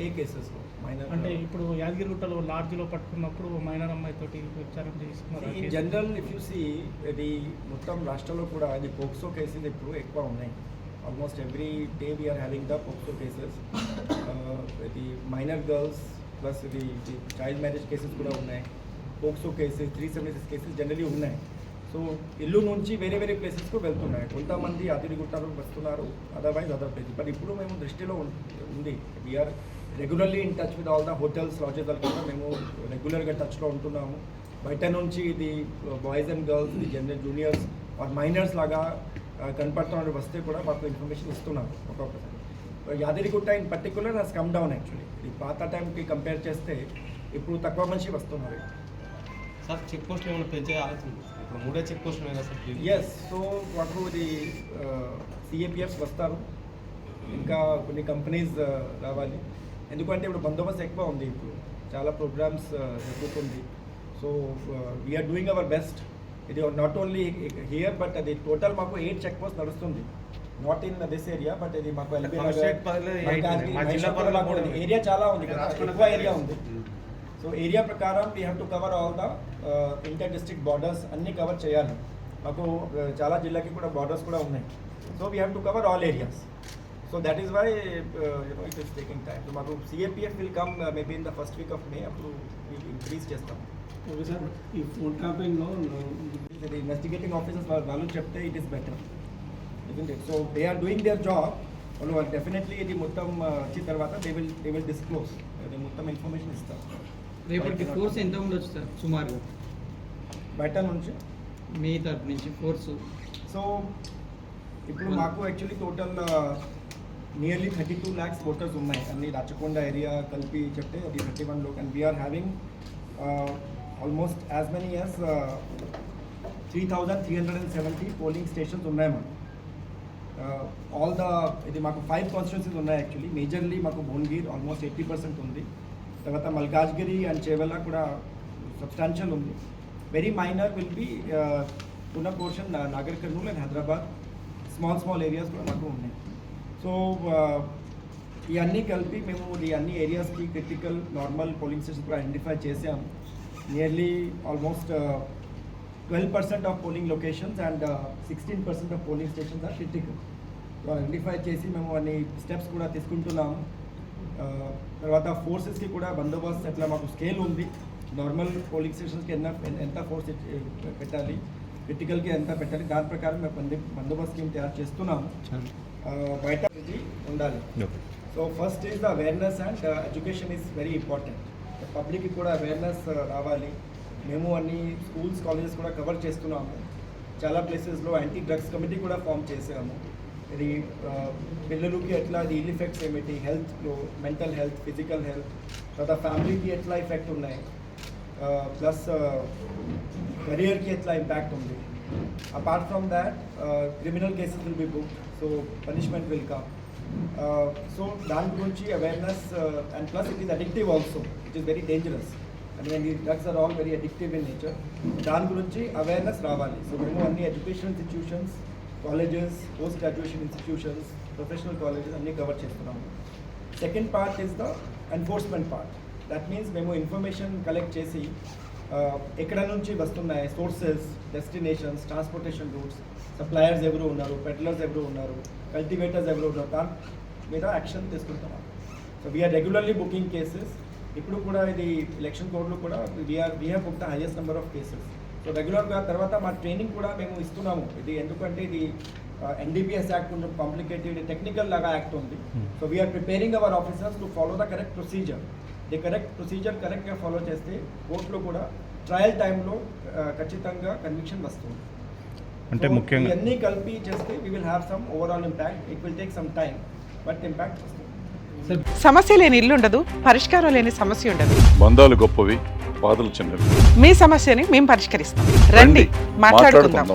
ఏ కేసెస్లో మైనర్ అంటే ఇప్పుడు యాదగిరిగుట్టలో లాడ్జ్లో పట్టుకున్నప్పుడు మైనర్ అమ్మాయితోటి విచారణ చేస్తున్నారు. In general if you see ఇది మొత్తం రాష్ట్రంలో కూడా ఇది పోక్సో కేసెస్ ఇప్పుడు ఎక్కువ ఉన్నాయి. Almost every day we are having the POCSO cases. ఇది మైనర్ గర్ల్స్ ప్లస్ ఇది చైల్డ్ మ్యారేజ్ కేసెస్ కూడా ఉన్నాయి. పోక్సో కేసెస్ 376 కేసెస్ జనరలీ ఉన్నాయి. సో ఇల్లు నుంచి వేరే వేరే ప్లేసెస్కు వెళ్తున్నాయి. కొంతమంది యాదగిరిగుట్టలో వస్తున్నారు, అదర్వైజ్ అదర్ ప్లేసెస్. బట్ ఇప్పుడు మేము దృష్టిలో ఉంది. We are regularly in touch with all the hotels lodges కూడా మేము రెగ్యులర్గా టచ్లో ఉంటున్నాము. బయట నుంచి ఇది బాయ్స్ అండ్ గర్ల్స్ ఇది జనరల్ జూనియర్స్ మైనర్స్ లాగా కనపడుతున్న వస్తే కూడా మాకు ఇన్ఫర్మేషన్ ఇస్తున్నాము ఒక్కొక్కసారి. Yadagirigutta in particular has come down actually. ఇది పాత టైంకి కంపేర్ చేస్తే ఇప్పుడు తక్కువ మంది వస్తున్నారు. సార్ చెక్ పోస్ట్ ఏమైనా పెంచే ఆలోచన ఇప్పుడు 3 చెక్ పోస్టులు కదా సార్? ఎస్. సో మాకు ఇది సిఏపిఎఫ్స్ వస్తారు, ఇంకా కొన్ని కంపెనీస్ రావాలి. ఎందుకంటే ఇప్పుడు బందోబస్తు ఎక్కువ ఉంది, ఇప్పుడు చాలా ప్రోగ్రామ్స్ జరుగుతుంది. So we are doing our best. ఇది నాట్ ఓన్లీ హియర్ బట్ అది టోటల్ మాకు 8 చెక్ పోస్ట్ నడుస్తుంది. Not in this area but ఇది మాకు ఏరియా చాలా ఉంది కదా, ఎక్కువ ఏరియా ఉంది. సో ఏరియా ప్రకారం we have to cover all the inter district borders అన్నీ కవర్ చేయాలి. మాకు చాలా జిల్లాకి కూడా బార్డర్స్ కూడా ఉన్నాయి. So we have to cover all areas. So that is why it is taking time. So మాకు CAPF will come maybe in the first week of May. అప్పుడు ఇంక్రీజ్ చేస్తాం. ఓకే సార్, ఈ ఫుడ్ క్యాంపెయిన్లో ఇది investigating officers వాళ్ళు చెప్తే it is better. So they are doing their job. వాళ్ళు definitely ఇది మొత్తం వచ్చిన తర్వాత దే విల్ డిస్క్లోజ్. ఇది మొత్తం ఇన్ఫర్మేషన్ ఇస్తారు. రేపటికి ఫోర్స్ ఎంత ఉండొచ్చు సార్ సుమారుగా బయట నుంచి మీ తరపు నుంచి ఫోర్సు? సో ఇప్పుడు మాకు actually total nearly 32 lakhs voters ఉన్నాయి. అన్ని రాచకొండ ఏరియా కలిపి చెప్తే అది 31 lakhs. And we are having almost as many as 3,370 polling stations ఉన్నాయి మాకు. ఆల్ ద ఇది మాకు 5 కాన్స్టిట్యున్సీస్ ఉన్నాయి యాక్చువల్లీ. మేజర్లీ మాకు భువనగిరి ఆల్మోస్ట్ 80% ఉంది. తర్వాత మల్కాజ్గిరి అండ్ చేవెళ్ళ కూడా సబ్స్టాన్షియల్ ఉంది. వెరీ మైనర్ విల్ బి ఉన్న portion Nagar Kurnool and Hyderabad small areas కూడా మాకు ఉన్నాయి. సో ఇవన్నీ కలిపి మేము ఈ అన్ని ఏరియాస్కి క్రిటికల్ నార్మల్ పోలింగ్ స్టేషన్స్ కూడా ఐడెంటిఫై చేసాము. Nearly almost 12% of polling locations and 16% of polling stations are critical. So identify చేసి మేము అన్ని స్టెప్స్ కూడా తీసుకుంటున్నాము. తర్వాత ఫోర్సెస్కి కూడా బందోబస్తు ఎట్లా మాకు స్కేల్ ఉంది. నార్మల్ పోలింగ్ స్టేషన్స్కి ఎంత ఫోర్స్ పెట్టాలి, క్రిటికల్కి ఎంత పెట్టాలి, దాని ప్రకారం మేము బందోబస్తు స్కీమ్ తయారు చేస్తున్నాము. బయట ఉండాలి. So first is the awareness and education is very important. పబ్లిక్కి కూడా అవేర్నెస్ రావాలి. మేము అన్ని స్కూల్స్ కాలేజెస్ కూడా కవర్ చేస్తున్నాము. చాలా ప్లేసెస్లో యాంటీ డ్రగ్స్ కమిటీ కూడా ఫామ్ చేసాము. ఇది పిల్లలకి ఎట్లా అది ఇల్ ఎఫెక్ట్స్ ఏమిటి, హెల్త్లో మెంటల్ హెల్త్, ఫిజికల్ హెల్త్, తర్వాత ఫ్యామిలీకి ఎట్లా ఎఫెక్ట్ ఉన్నాయి, ప్లస్ కెరియర్కి ఎట్లా ఇంపాక్ట్ ఉంది. Apart from that criminal cases will be book, so punishment will come. So దాని గురించి awareness and plus it is addictive also, it is very dangerous. And ఈ drugs are all very addictive in nature. దాని గురించి awareness రావాలి. So మేము అన్ని education institutions, colleges, post graduation institutions, professional colleges అన్నీ cover చేస్తున్నాము. Second part is the enforcement part. That means మేము information collect చేసి ఎక్కడ నుంచి వస్తున్నాయి sources, destinations, transportation roots, suppliers ఎవరు ఉన్నారు, పెడ్లర్స్ ఎవరు ఉన్నారు, కల్టివేటర్స్ ఎవరు ఉన్నారు, దాని మీద యాక్షన్ తీసుకుంటున్నాం. So we are regularly booking cases. ఇప్పుడు కూడా ఇది ఎలక్షన్ కోడ్లో కూడా we have book the highest number of cases. So రెగ్యులర్గా తర్వాత మా ట్రైనింగ్ కూడా మేము ఇస్తున్నాము. ఇది ఎందుకంటే ఇది ఎన్డీపీఎస్ యాక్ట్ కొంచెం కాంప్లికేటెడ్ టెక్నికల్ లాగా యాక్ట్ ఉంది. So we are preparing our officers to follow the correct procedure. The correct procedure కరెక్ట్గా ఫాలో చేస్తే కోర్టులో కూడా ట్రయల్ టైంలో ఖచ్చితంగా కన్విక్షన్ వస్తుంది. అంటే ముఖ్యంగా ఇవన్నీ కలిపి చేస్తే we will have some overall impact. It will take some time but impact వస్తుంది. సమస్య లేని ఇల్లు ఉండదు, పరిష్కారం లేని సమస్య ఉండదు. బంధాలు గొప్పవి, బాధలు చిన్నవి. మీ సమస్యని మేము పరిష్కరిస్తాం. రండి మాట్లాడుకుందాం.